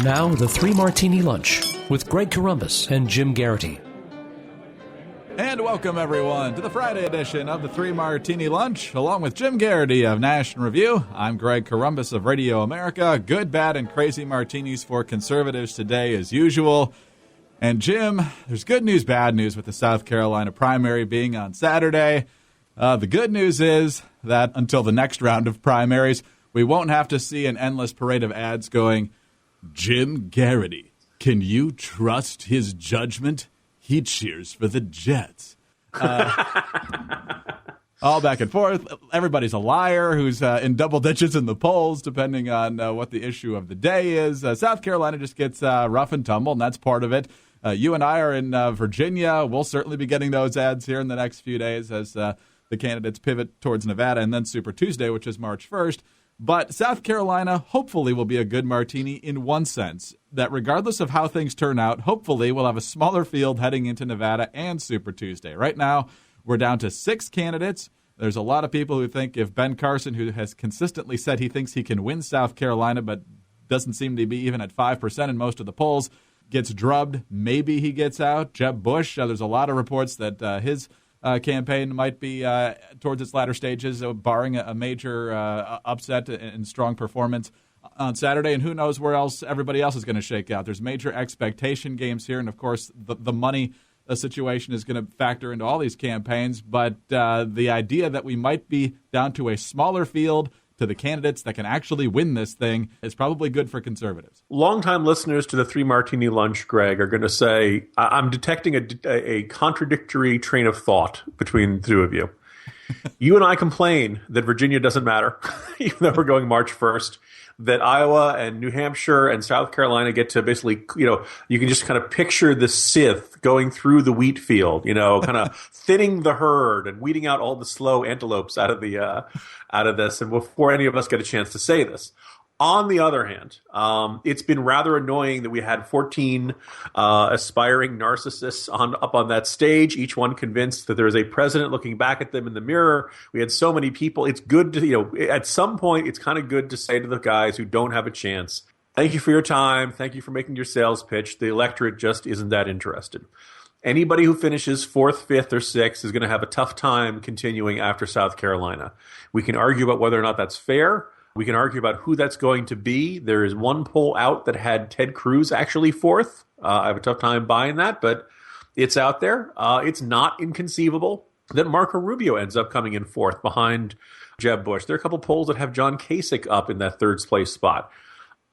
Now, the Three Martini Lunch with Greg Corombos and Jim Garrity. And welcome, everyone, to the Friday edition of the Three Martini Lunch, along with Jim Garrity of National Review. I'm Greg Corombos of Radio America. Good, bad, and crazy martinis for conservatives today, as usual. And Jim, there's good news, bad news with the South Carolina primary being on Saturday. The good news is that until the next round of primaries, we won't have to see an endless parade of ads going, Jim Garrity, can you trust his judgment? He cheers for the Jets. All back and forth. Everybody's a liar who's in double digits in the polls, depending on what the issue of the day is. South Carolina just gets rough and tumble, and that's part of it. You and I are in Virginia. We'll certainly be getting those ads here in the next few days as the candidates pivot towards Nevada and then Super Tuesday, which is March 1st. But South Carolina hopefully will be a good martini in one sense, that regardless of how things turn out, hopefully we'll have a smaller field heading into Nevada and Super Tuesday. Right now, we're down to 6 candidates. There's a lot of people who think if Ben Carson, who has consistently said he thinks he can win South Carolina but doesn't seem to be even at 5% in most of the polls, gets drubbed, maybe he gets out. Jeb Bush, there's a lot of reports that his campaign might be towards its latter stages, barring a major upset and strong performance on Saturday. And who knows where else everybody else is going to shake out. There's major expectation games here. And, of course, the money situation is going to factor into all these campaigns. But the idea that we might be down to a smaller field to the candidates that can actually win this thing is probably good for conservatives. Longtime listeners to the Three Martini Lunch, Greg, are going to say, I'm detecting a contradictory train of thought between the two of you. You and I complain that Virginia doesn't matter, even though we're going March 1st, that Iowa and New Hampshire and South Carolina get to basically, you can just kind of picture the Sith going through the wheat field, kind of thinning the herd and weeding out all the slow antelopes out of this, and before any of us get a chance to say this. On the other hand, it's been rather annoying that we had 14 aspiring narcissists up on that stage, each one convinced that there is a president looking back at them in the mirror. We had so many people. It's good to, at some point, it's kind of good to say to the guys who don't have a chance, thank you for your time. Thank you for making your sales pitch. The electorate just isn't that interested. Anybody who finishes 4th, 5th, or 6th is going to have a tough time continuing after South Carolina. We can argue about whether or not that's fair. We can argue about who that's going to be. There is one poll out that had Ted Cruz actually 4th. I have a tough time buying that, but it's out there. It's not inconceivable that Marco Rubio ends up coming in 4th behind Jeb Bush. There are a couple polls that have John Kasich up in that 3rd place spot.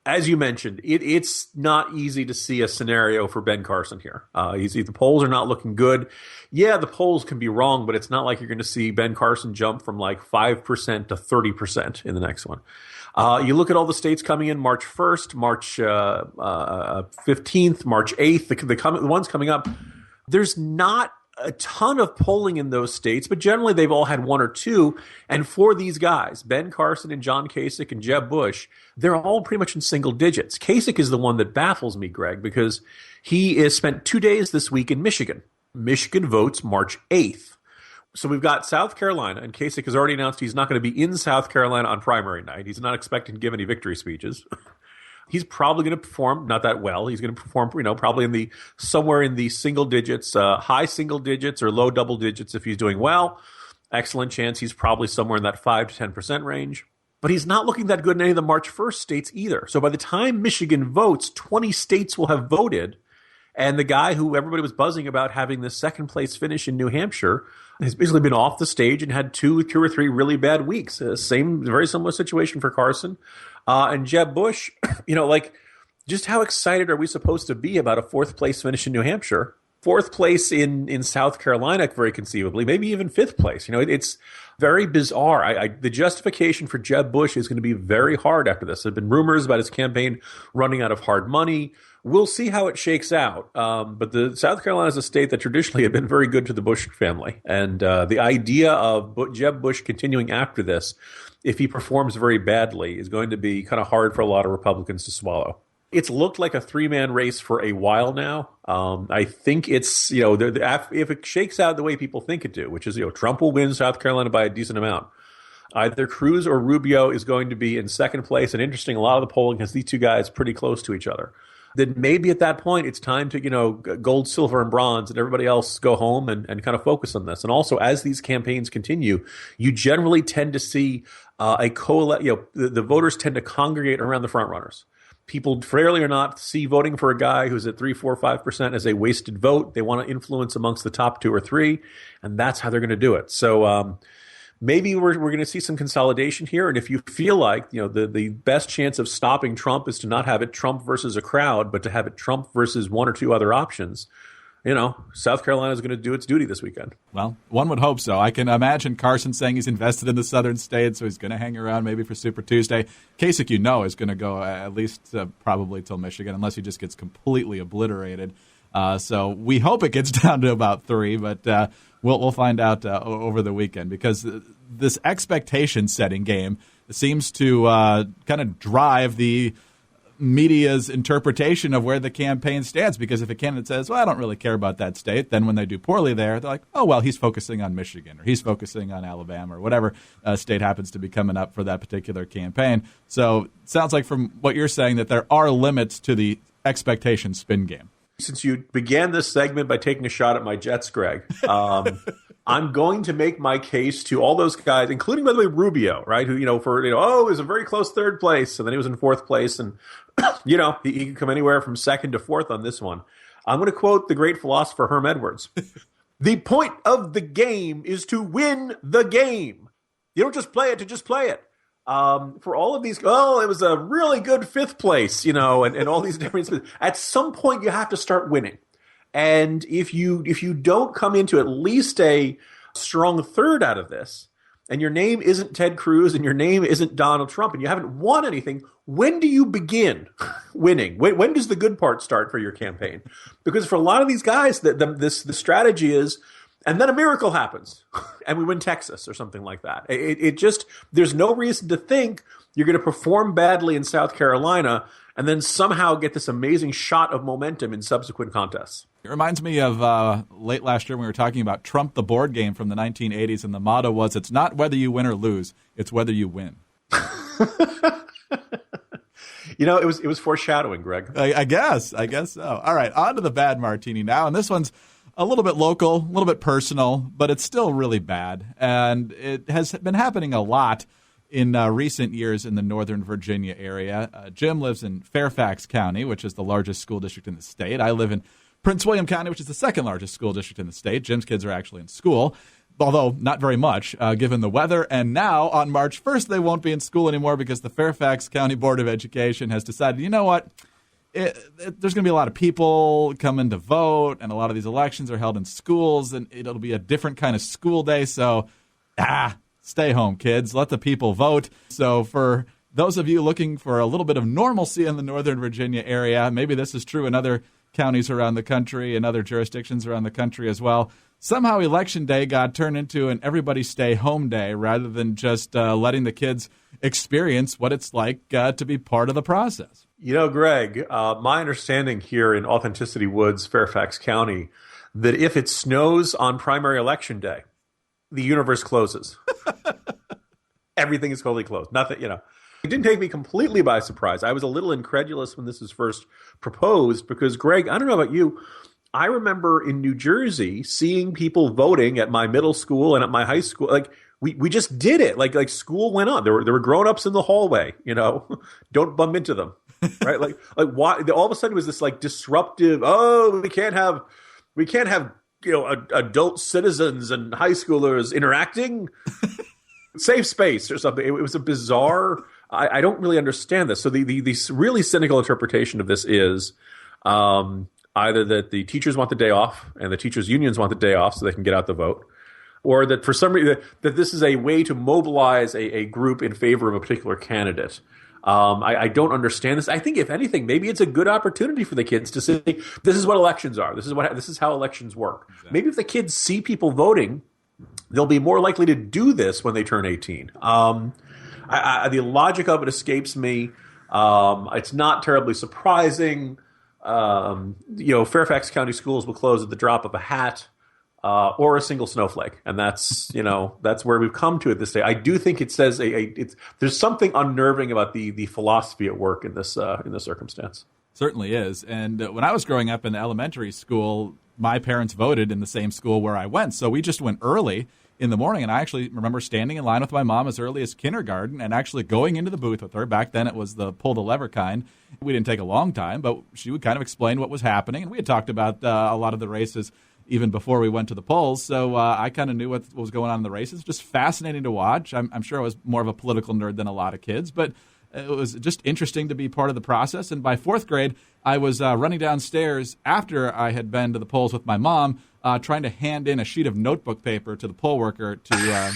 As you mentioned, it's not easy to see a scenario for Ben Carson here. The polls are not looking good. Yeah, the polls can be wrong, but it's not like you're going to see Ben Carson jump from like 5% to 30% in the next one. You look at all the states coming in March 1st, March 15th, March 8th, the ones coming up. There's not a ton of polling in those states, but generally they've all had 1 or 2. And for these guys, Ben Carson and John Kasich and Jeb Bush, they're all pretty much in single digits. Kasich is the one that baffles me, Greg, because he has spent 2 days this week in Michigan. Michigan votes March 8th. So we've got South Carolina, and Kasich has already announced he's not going to be in South Carolina on primary night. He's not expecting to give any victory speeches. He's probably going to perform not that well. He's going to perform, probably somewhere in the single digits, high single digits or low double digits if he's doing well. Excellent chance he's probably somewhere in that 5 to 10% range. But he's not looking that good in any of the March 1st states either. So by the time Michigan votes, 20 states will have voted. And the guy who everybody was buzzing about having the 2nd place finish in New Hampshire has basically been off the stage and had two or three really bad weeks. Very similar situation for Carson. And Jeb Bush, just how excited are we supposed to be about a 4th place finish in New Hampshire? 4th place in South Carolina, very conceivably, maybe even 5th place. It's very bizarre. The justification for Jeb Bush is going to be very hard after this. There have been rumors about his campaign running out of hard money. We'll see how it shakes out. But the South Carolina is a state that traditionally had been very good to the Bush family. And the idea of Jeb Bush continuing after this, if he performs very badly, is going to be kind of hard for a lot of Republicans to swallow. It's looked like a 3-man race for a while now. I think it's, if it shakes out the way people think it do, which is, Trump will win South Carolina by a decent amount. Either Cruz or Rubio is going to be in second place. And interesting, a lot of the polling has these two guys pretty close to each other. Then maybe at that point it's time to, gold, silver, and bronze, and everybody else go home and kind of focus on this. And also, as these campaigns continue, you generally tend to see the voters tend to congregate around the front runners. People, fairly or not, see voting for a guy who's at 3, 4, 5% as a wasted vote. They want to influence amongst the top 2 or 3, and that's how they're going to do it. So maybe we're going to see some consolidation here. And if you feel like the best chance of stopping Trump is to not have it Trump versus a crowd, but to have it Trump versus 1 or 2 other options, South Carolina is going to do its duty this weekend. Well, one would hope so. I can imagine Carson saying he's invested in the southern states, so he's going to hang around maybe for Super Tuesday. Kasich, is going to go at least probably till Michigan, unless he just gets completely obliterated. So we hope it gets down to about 3, but we'll find out over the weekend, because this expectation-setting game seems to kind of drive the media's interpretation of where the campaign stands, because if a candidate says, well, I don't really care about that state, then when they do poorly there, they're like, oh, well, he's focusing on Michigan, or he's focusing on Alabama, or whatever state happens to be coming up for that particular campaign. So it sounds like from what you're saying that there are limits to the expectation spin game. Since you began this segment by taking a shot at my Jets, Greg, I'm going to make my case to all those guys, including, by the way, Rubio, right? Who, it was a very close 3rd place, and then he was in 4th place, and he can come anywhere from 2nd to 4th on this one. I'm going to quote the great philosopher Herm Edwards. The point of the game is to win the game. You don't just play it to just play it. For all of these, it was a really good 5th place, and all these different. At some point, you have to start winning. And if you don't come into at least a strong 3rd out of this, and your name isn't Ted Cruz and your name isn't Donald Trump, and you haven't won anything, when do you begin winning? When does the good part start for your campaign? Because for a lot of these guys, the strategy is, and then a miracle happens, and we win Texas or something like that. It just, there's no reason to think you're going to perform badly in South Carolina and then somehow get this amazing shot of momentum in subsequent contests. It reminds me of late last year when we were talking about Trump the board game from the 1980s, and the motto was, it's not whether you win or lose, it's whether you win. It was foreshadowing, Greg. I guess so. All right, on to the bad Martini now, and this one's a little bit local, a little bit personal, but it's still really bad, and it has been happening a lot in recent years in the Northern Virginia area. Jim lives in Fairfax County, which is the largest school district in the state. I live in Prince William County, which is the 2nd largest school district in the state. Jim's kids are actually in school, although not very much, given the weather. And now, on March 1st, they won't be in school anymore because the Fairfax County Board of Education has decided, you know what, there's going to be a lot of people coming to vote, and a lot of these elections are held in schools, and it'll be a different kind of school day. So, stay home, kids. Let the people vote. So for those of you looking for a little bit of normalcy in the Northern Virginia area, maybe this is true in other counties around the country and other jurisdictions around the country as well. Somehow Election Day got turned into an everybody stay home day rather than just letting the kids experience what it's like to be part of the process. Greg, my understanding here in Authenticity Woods, Fairfax County, that if it snows on primary election day, the universe closes. Everything is totally closed. Nothing, It didn't take me completely by surprise. I was a little incredulous when this was first proposed because, Greg, I don't know about you, I remember in New Jersey seeing people voting at my middle school and at my high school. Like, we just did it. Like school went on. There were grown-ups in the hallway, Don't bump into them, right? like why all of a sudden it was this like disruptive, we can't have adult citizens and high schoolers interacting. Safe space or something. It was a bizarre. I don't really understand this. So the really cynical interpretation of this is either that the teachers want the day off and the teachers' unions want the day off so they can get out the vote, or that for some reason that this is a way to mobilize a group in favor of a particular candidate. I don't understand this. I think, if anything, maybe it's a good opportunity for the kids to say, this is what elections are. This is how elections work. Exactly. Maybe if the kids see people voting, they'll be more likely to do this when they turn 18. The logic of it escapes me. It's not terribly surprising. Fairfax County schools will close at the drop of a hat. or a single snowflake, and that's that's where we've come to at this day. I do think it says there's something unnerving about the philosophy at work in this circumstance. Certainly is. And when I was growing up in elementary school, my parents voted in the same school where I went, so we just went early in the morning, and I actually remember standing in line with my mom as early as kindergarten and actually going into the booth with her. Back then it was the pull the lever kind. We didn't take a long time, but she would kind of explain what was happening, and we had talked about a lot of the races even before we went to the polls, so I kind of knew what was going on in the races. Just fascinating to watch. I'm sure I was more of a political nerd than a lot of kids, but it was just interesting to be part of the process. And by fourth grade, I was running downstairs after I had been to the polls with my mom, trying to hand in a sheet of notebook paper to the poll worker to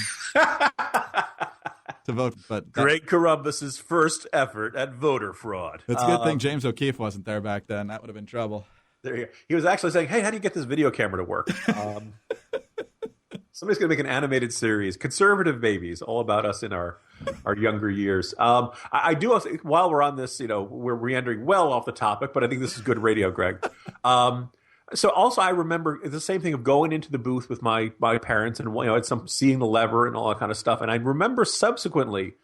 to vote. But Greg Columbus's first effort at voter fraud. It's a good thing James O'Keefe wasn't there back then. That would have been trouble. There you go. He was actually saying, "Hey, how do you get this video camera to work?" Somebody's going to make an animated series, Conservative Babies, all about us in our younger years. I do also, while we're on this, we're meandering well off the topic, but I think this is good radio, Greg. So also, I remember the same thing of going into the booth with my parents and at some seeing the lever and all that kind of stuff. And I remember subsequently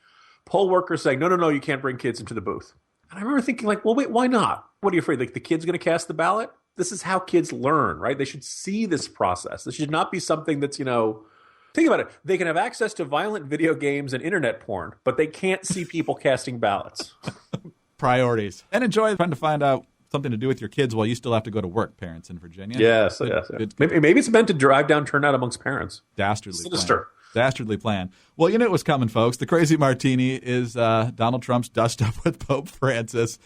poll workers saying, "No, you can't bring kids into the booth." And I remember thinking, well, wait, why not? What are you afraid? Like the kid's going to cast the ballot? This is how kids learn, right? They should see this process. This should not be something that's, think about it. They can have access to violent video games and internet porn, but they can't see people casting ballots. Priorities. And enjoy trying to find out something to do with your kids while you still have to go to work, parents in Virginia. Yes. Good. Maybe it's meant to drive down turnout amongst parents. Dastardly plan. Well, you knew it was coming, folks. The crazy martini is Donald Trump's dust-up with Pope Francis.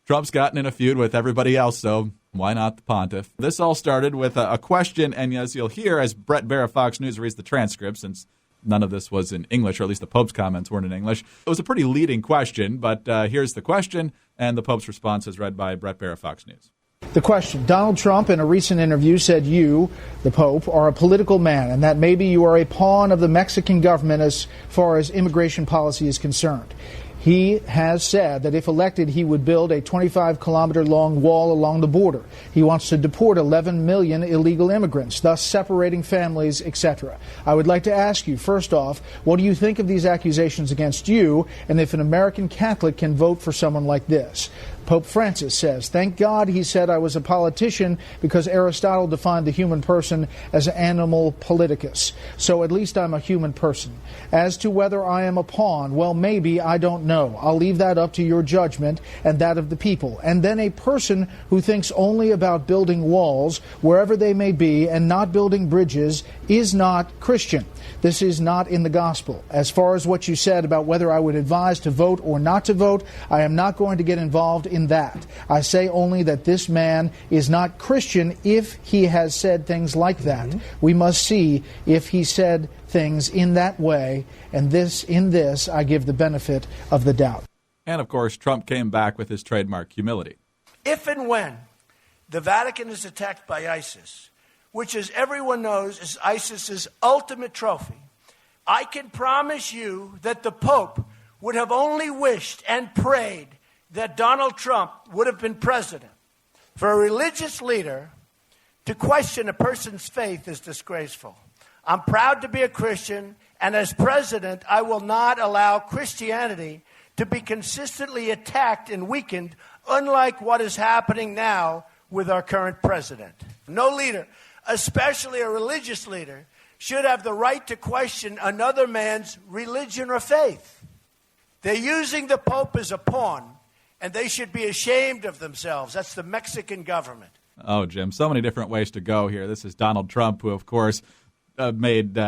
Trump's gotten in a feud with everybody else, so why not the pontiff? This all started with a question, and as you'll hear, as Brett Baer of Fox News reads the transcript, since none of this was in English, or at least the Pope's comments weren't in English, it was a pretty leading question, but here's the question, and the Pope's response is read by Brett Baer of Fox News. The question: Donald Trump in a recent interview said you, the Pope, are a political man and that maybe you are a pawn of the Mexican government as far as immigration policy is concerned. He has said that if elected, he would build a 25-kilometer-long wall along the border. He wants to deport 11 million illegal immigrants, thus separating families, etc. I would like to ask you, first off, what do you think of these accusations against you, and if an American Catholic can vote for someone like this? Pope Francis says, "Thank God he said I was a politician because Aristotle defined the human person as an animal politicus. So at least I'm a human person. As to whether I am a pawn, well, maybe, I don't know. I'll leave that up to your judgment and that of the people. And then a person who thinks only about building walls, wherever they may be, and not building bridges is not Christian. This is not in the gospel. As far as what you said about whether I would advise to vote or not to vote, I am not going to get involved in that. I say only that this man is not Christian if he has said things like that. We must see if he said things in that way, and in this I give the benefit of the doubt." And, of course, Trump came back with his trademark humility. If and when the Vatican is attacked by ISIS, which, as everyone knows, is ISIS's ultimate trophy, I can promise you that the Pope would have only wished and prayed that Donald Trump would have been president. For a religious leader to question a person's faith is disgraceful. I'm proud to be a Christian, and as president, I will not allow Christianity to be consistently attacked and weakened, unlike what is happening now with our current president. No leader, especially a religious leader, should have the right to question another man's religion or faith. They're using the Pope as a pawn, and they should be ashamed of themselves. That's the Mexican government. Oh, Jim, so many different ways to go here. This is Donald Trump, who, of course, made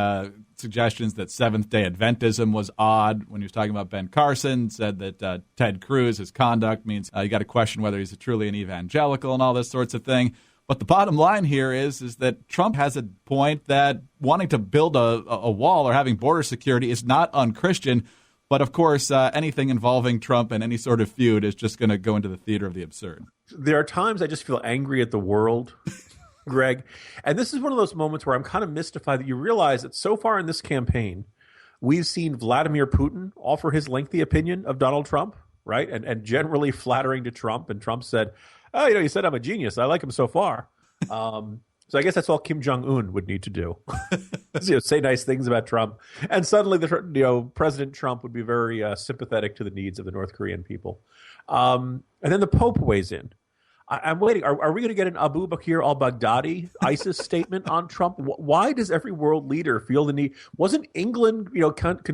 suggestions that Seventh-day Adventism was odd when he was talking about Ben Carson, said that Ted Cruz, his conduct means you got to question whether he's truly an evangelical and all this sorts of thing. But the bottom line here is that Trump has a point that wanting to build a wall or having border security is not unchristian. But, of course, anything involving Trump and any sort of feud is just going to go into the theater of the absurd. There are times I just feel angry at the world, Greg. And this is one of those moments where I'm kind of mystified that you realize that so far in this campaign, we've seen Vladimir Putin offer his lengthy opinion of Donald Trump, right? And generally flattering to Trump. And Trump said, "Oh, you said I'm a genius. I like him so far." So I guess that's all Kim Jong-un would need to do. Say nice things about Trump. And suddenly President Trump would be very sympathetic to the needs of the North Korean people. And then the Pope weighs in. I'm waiting. Are we going to get an Abu Bakr al-Baghdadi ISIS statement on Trump? Why does every world leader feel the need? Wasn't England,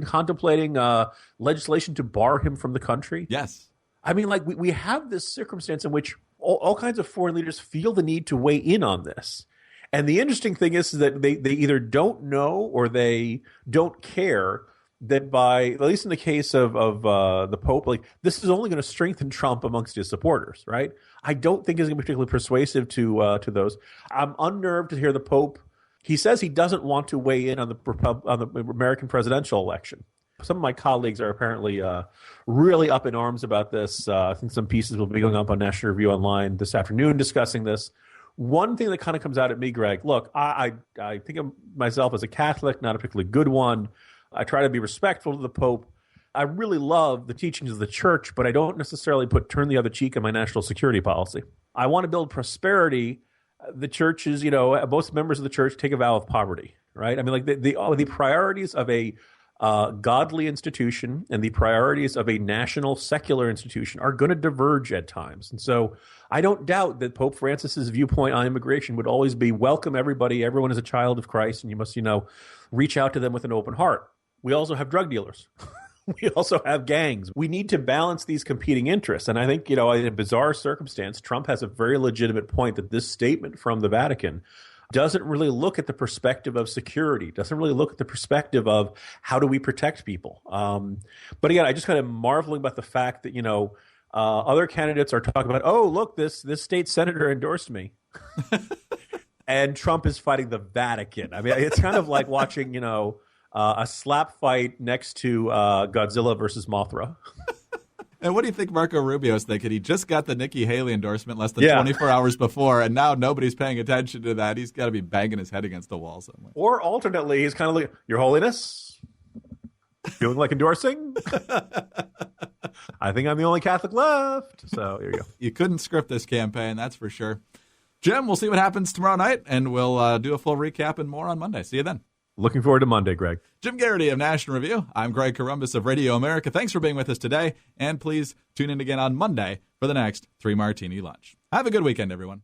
contemplating legislation to bar him from the country? Yes. I mean, like we have this circumstance in which all kinds of foreign leaders feel the need to weigh in on this. And the interesting thing is that they either don't know or they don't care that at least in the case of the Pope, like this is only going to strengthen Trump amongst his supporters, right? I don't think it's going to be particularly persuasive to those. I'm unnerved to hear the Pope. He says he doesn't want to weigh in on the American presidential election. Some of my colleagues are apparently really up in arms about this. I think some pieces will be going up on National Review Online this afternoon discussing this. One thing that kind of comes out at me, Greg, look, I think of myself as a Catholic, not a particularly good one. I try to be respectful to the Pope. I really love the teachings of the church, but I don't necessarily turn the other cheek on my national security policy. I want to build prosperity. The church is, most members of the church take a vow of poverty, right? I mean, like the priorities of a godly institution and the priorities of a national secular institution are going to diverge at times. And so I don't doubt that Pope Francis's viewpoint on immigration would always be welcome everybody. Everyone is a child of Christ, and you must, reach out to them with an open heart. We also have drug dealers. We also have gangs. We need to balance these competing interests. And I think, in a bizarre circumstance, Trump has a very legitimate point that this statement from the Vatican doesn't really look at the perspective of security, doesn't really look at the perspective of how do we protect people. But again, I just kind of marveling about the fact that, other candidates are talking about, oh, look, this state senator endorsed me. And Trump is fighting the Vatican. I mean, it's kind of like watching, a slap fight next to Godzilla versus Mothra. And what do you think Marco Rubio's thinking? He just got the Nikki Haley endorsement less than 24 hours before, and now nobody's paying attention to that. He's got to be banging his head against the wall somewhere. Or alternately, he's kind of like, Your Holiness, feeling like endorsing? I think I'm the only Catholic left. So here you go. You couldn't script this campaign, that's for sure. Jim, we'll see what happens tomorrow night, and we'll do a full recap and more on Monday. See you then. Looking forward to Monday, Greg. Jim Garrity of National Review. I'm Greg Corombos of Radio America. Thanks for being with us today, and please tune in again on Monday for the next 3 Martini Lunch. Have a good weekend, everyone.